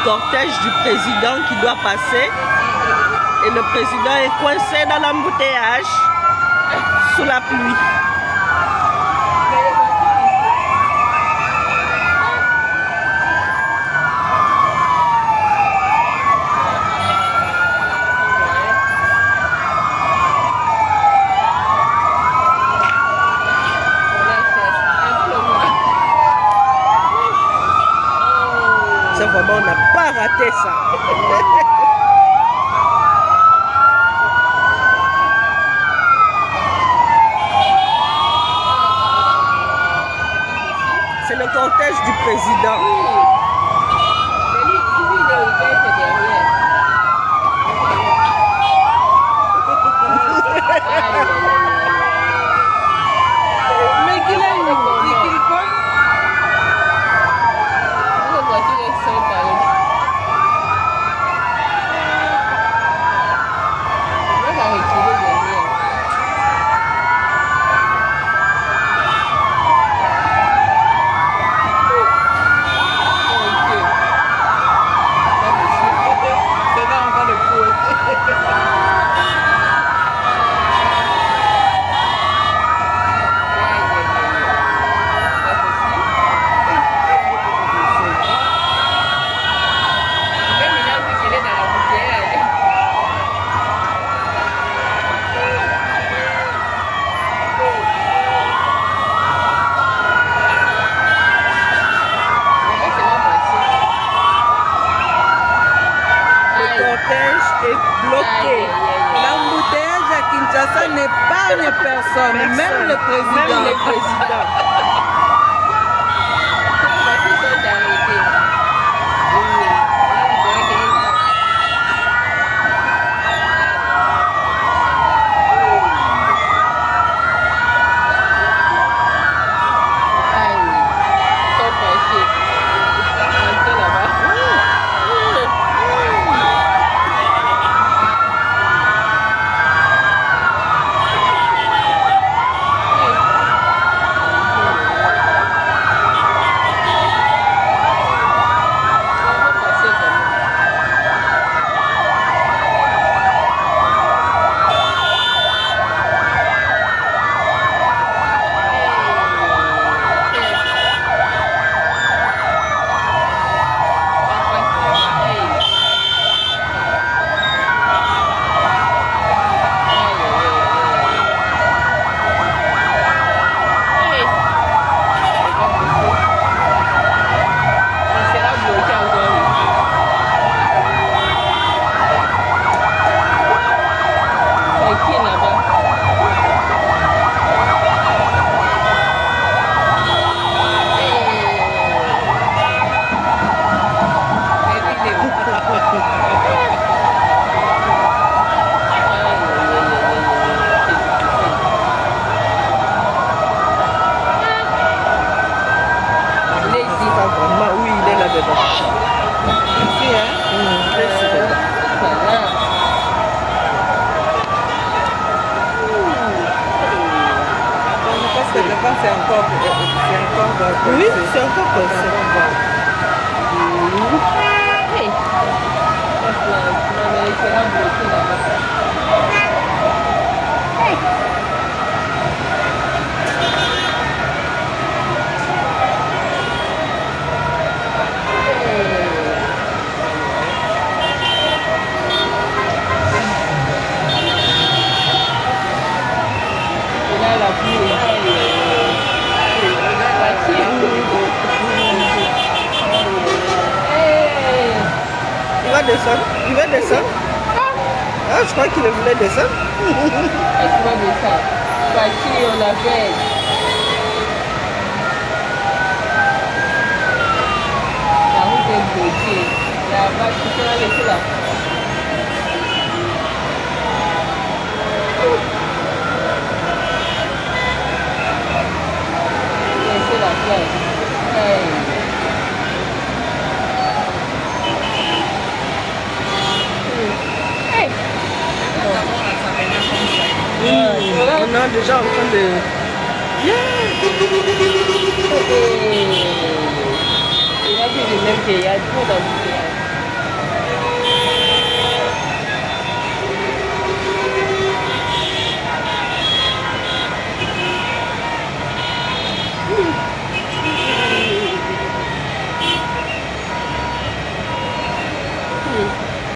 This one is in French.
cortège du président qui doit passer. Et le président est coincé dans l'embouteillage sous la pluie. Ça vraiment, on n'a pas raté ça. C'est le cortège du président. Mais qu'il a une L'embouteillage à Kinshasa n'épargne personne, même le président. Même le président. C'est encore oui, c'est encore comme ça. Il va descendre. Ah, je crois qu'il voulait descendre. Est-ce qu'il va descendre? Voiture, on l'appelle. La route est bloquée. La vache, tu peux la laisser là. Laissez la place. Hey. On est déjà en train de... Il a dit lui-même qu'il y a trop d'embouteillage.